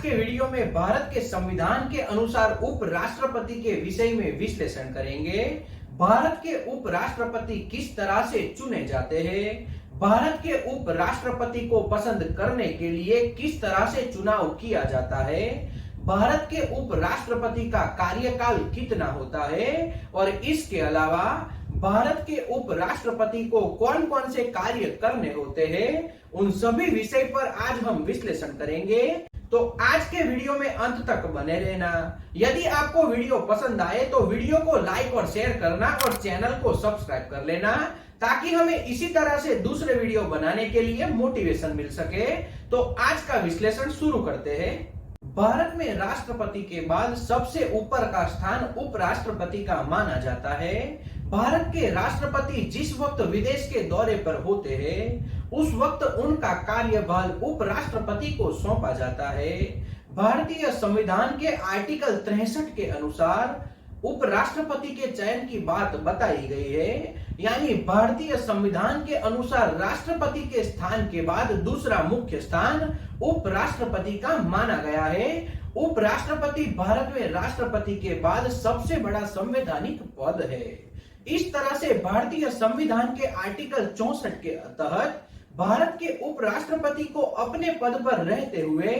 के वीडियो में भारत के संविधान के अनुसार उपराष्ट्रपति के विषय में विश्लेषण करेंगे। भारत के उपराष्ट्रपति किस तरह से चुने जाते हैं, भारत के उपराष्ट्रपति को पसंद करने के लिए किस तरह से चुनाव किया जाता है, भारत के उपराष्ट्रपति का कार्यकाल कितना होता है और इसके अलावा भारत के उपराष्ट्रपति को कौन कौन से कार्य करने होते हैं, उन सभी विषय पर आज हम विश्लेषण करेंगे। तो आज के वीडियो में अंत तक बने रहना। यदि आपको वीडियो पसंद आए तो वीडियो को लाइक और शेयर करना और चैनल को सब्सक्राइब कर लेना, ताकि हमें इसी तरह से दूसरे वीडियो बनाने के लिए मोटिवेशन मिल सके। तो आज का विश्लेषण शुरू करते हैं। भारत में राष्ट्रपति के बाद सबसे ऊपर का स्थान उपराष्ट्रपति का माना जाता है। भारत के राष्ट्रपति जिस वक्त विदेश के दौरे पर होते हैं, उस वक्त उनका कार्यभार उपराष्ट्रपति को सौंपा जाता है। भारतीय संविधान के आर्टिकल 63 के अनुसार उपराष्ट्रपति के चयन की बात बताई गई है। यानी भारतीय संविधान के अनुसार राष्ट्रपति के स्थान के बाद दूसरा मुख्य स्थान उपराष्ट्रपति का माना गया है। उपराष्ट्रपति भारत में राष्ट्रपति के बाद सबसे बड़ा संवैधानिक पद है। इस तरह से भारतीय संविधान के आर्टिकल 64 के तहत भारत के उपराष्ट्रपति को अपने पद पर रहते हुए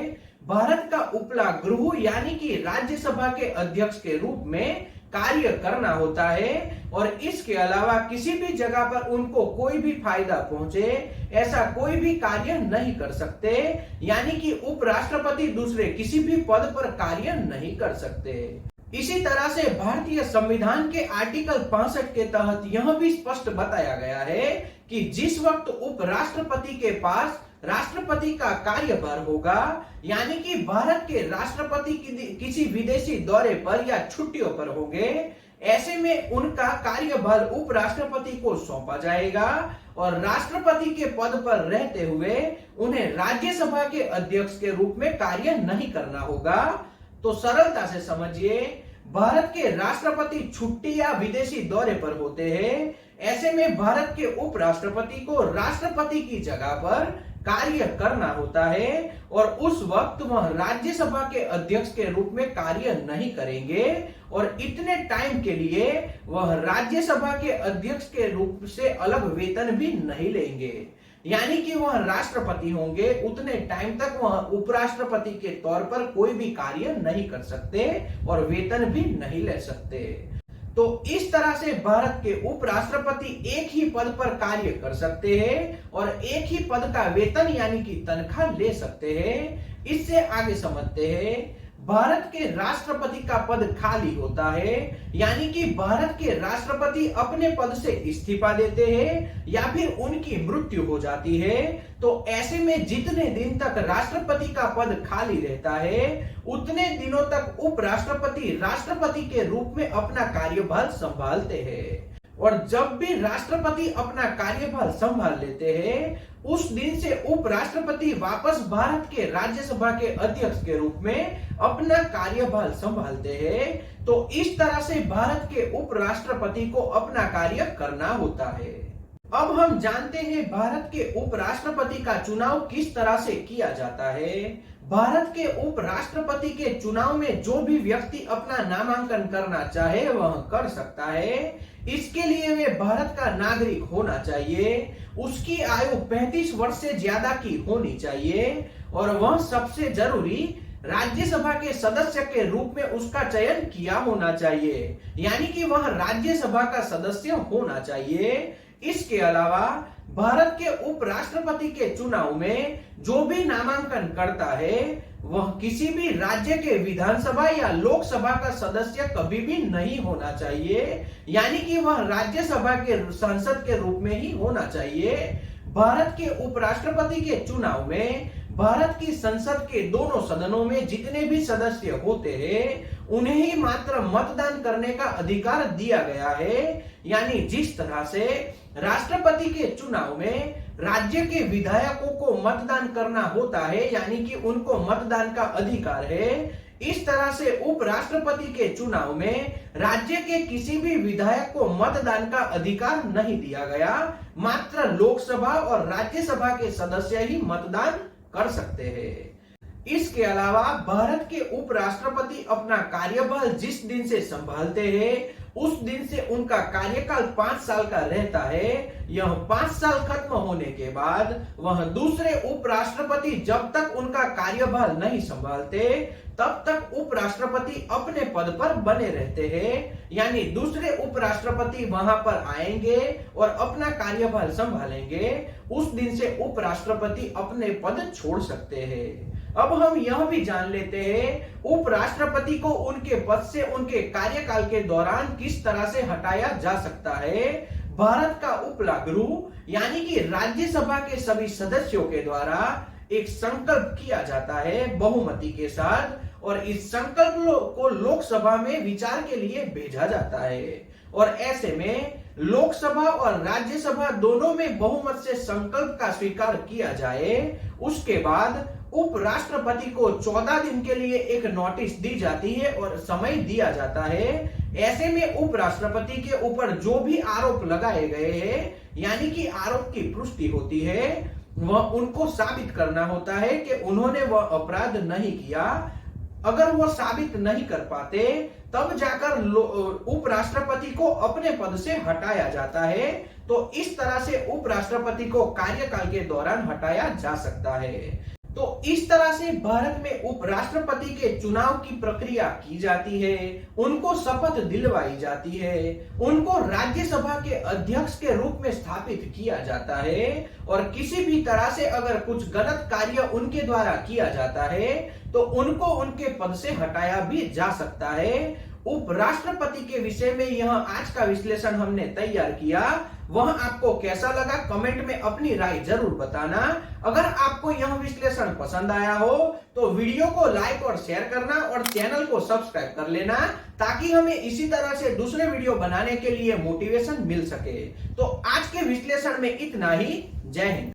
भारत का उपला गृह यानी कि राज्यसभा के अध्यक्ष के रूप में कार्य करना होता है और इसके अलावा किसी भी जगह पर उनको कोई भी फायदा पहुंचे ऐसा कोई भी कार्य नहीं कर सकते। यानी कि उपराष्ट्रपति दूसरे किसी भी पद पर कार्य नहीं कर सकते। इसी तरह से भारतीय संविधान के आर्टिकल 65 के तहत यह भी स्पष्ट बताया गया है कि जिस वक्त उपराष्ट्रपति के पास राष्ट्रपति का कार्यभार होगा, यानी कि भारत के राष्ट्रपति किसी विदेशी दौरे पर या छुट्टियों पर होंगे, ऐसे में उनका कार्यभार उपराष्ट्रपति को सौंपा जाएगा और राष्ट्रपति के पद पर रहते हुए उन्हें राज्यसभा के अध्यक्ष के रूप में कार्य नहीं करना होगा। तो सरलता से समझिए, भारत के राष्ट्रपति छुट्टी या विदेशी दौरे पर होते हैं, ऐसे में भारत के उपराष्ट्रपति को राष्ट्रपति की जगह पर कार्य करना होता है और उस वक्त वह राज्यसभा के अध्यक्ष के रूप में कार्य नहीं करेंगे और इतने टाइम के लिए वह राज्यसभा के अध्यक्ष के रूप से अलग वेतन भी नहीं लेंगे। यानी कि वह राष्ट्रपति होंगे उतने टाइम तक वह उपराष्ट्रपति के तौर पर कोई भी कार्य नहीं कर सकते और वेतन भी नहीं ले सकते। तो इस तरह से भारत के उपराष्ट्रपति एक ही पद पर कार्य कर सकते हैं और एक ही पद का वेतन यानी कि तनख्वाह ले सकते हैं। इससे आगे समझते हैं, भारत के राष्ट्रपति का पद खाली होता है, यानी कि भारत के राष्ट्रपति अपने पद से इस्तीफा देते हैं या फिर उनकी मृत्यु हो जाती है। तो ऐसे में जितने दिन तक राष्ट्रपति का पद खाली रहता है उतने दिनों तक उपराष्ट्रपति राष्ट्रपति के रूप में अपना कार्यभार संभालते हैं और जब भी राष्ट्रपति अपना कार्यभार संभाल लेते हैं उस दिन से उपराष्ट्रपति वापस भारत के राज्यसभा के अध्यक्ष के रूप में अपना कार्यभार संभालते हैं। तो इस तरह से भारत के उपराष्ट्रपति को अपना कार्य करना होता है। अब हम जानते हैं भारत के उपराष्ट्रपति का चुनाव किस तरह से किया जाता है। भारत के उपराष्ट्रपति के चुनाव में जो भी व्यक्ति अपना नामांकन करना चाहे वह कर सकता है। इसके लिए वे भारत का नागरिक होना चाहिए, उसकी आयु 35 वर्ष से ज्यादा की होनी चाहिए और वह सबसे जरूरी राज्यसभा के सदस्य के रूप में उसका चयन किया होना चाहिए, यानी कि वह राज्यसभा का सदस्य होना चाहिए। इसके अलावा भारत के उपराष्ट्रपति के चुनाव में जो भी नामांकन करता है वह किसी भी राज्य के विधानसभा या लोकसभा का सदस्य कभी भी नहीं होना चाहिए, यानी कि वह राज्यसभा के सांसद के रूप में ही होना चाहिए। भारत के उपराष्ट्रपति के चुनाव में भारत की संसद के दोनों सदनों में जितने भी सदस्य होते हैं उन्हें ही मात्र मतदान करने का अधिकार दिया गया है। यानी जिस तरह से राष्ट्रपति के चुनाव में राज्य के विधायकों को मतदान करना होता है, यानी कि उनको मतदान का अधिकार है, इस तरह से उपराष्ट्रपति के चुनाव में राज्य के किसी भी विधायक को मतदान का अधिकार नहीं दिया गया। मात्र लोकसभा और राज्यसभा के सदस्य ही मतदान कर सकते हैं। इसके अलावा भारत के उपराष्ट्रपति अपना कार्यभार जिस दिन से संभालते हैं उस दिन से उनका कार्यकाल 5 साल का रहता है। यह 5 साल खत्म होने के बाद वह दूसरे उपराष्ट्रपति जब तक उनका कार्यभार नहीं संभालते तब तक उपराष्ट्रपति अपने पद पर बने रहते हैं। यानी दूसरे उपराष्ट्रपति वहां पर आएंगे और अपना कार्यभार संभालेंगे, उस दिन से उपराष्ट्रपति अपने पद छोड़ सकते हैं। अब हम यह भी जान लेते हैं उपराष्ट्रपति को उनके पद से उनके कार्यकाल के दौरान किस तरह से हटाया जा सकता है। भारत का उपलागृह यानी कि राज्यसभा के सभी सदस्यों के द्वारा एक संकल्प किया जाता है बहुमति के साथ और इस संकल्प को लोकसभा में विचार के लिए भेजा जाता है और ऐसे में लोकसभा और राज्यसभा दोनों में बहुमत से संकल्प का स्वीकार किया जाए उसके बाद उपराष्ट्रपति को 14 दिन के लिए एक नोटिस दी जाती है और समय दिया जाता है। ऐसे में उपराष्ट्रपति के ऊपर जो भी आरोप लगाए गए हैं यानी कि आरोप की पुष्टि होती है वह उनको साबित करना होता है कि उन्होंने वह अपराध नहीं किया। अगर वो साबित नहीं कर पाते तब जाकर उपराष्ट्रपति को अपने पद से हटाया जाता है। तो इस तरह से उपराष्ट्रपति को कार्यकाल के दौरान हटाया जा सकता है। तो इस तरह से भारत में उपराष्ट्रपति के चुनाव की प्रक्रिया की जाती है, उनको शपथ दिलवाई जाती है, उनको राज्यसभा के अध्यक्ष के रूप में स्थापित किया जाता है और किसी भी तरह से अगर कुछ गलत कार्य उनके द्वारा किया जाता है तो उनको उनके पद से हटाया भी जा सकता है। उपराष्ट्रपति के विषय में यह आज का विश्लेषण हमने तैयार किया। वह आपको कैसा लगा कमेंट में अपनी राय जरूर बताना। अगर आपको यह विश्लेषण पसंद आया हो तो वीडियो को लाइक और शेयर करना और चैनल को सब्सक्राइब कर लेना ताकि हमें इसी तरह से दूसरे वीडियो बनाने के लिए मोटिवेशन मिल सके। तो आज के विश्लेषण में इतना ही। जय हिंद।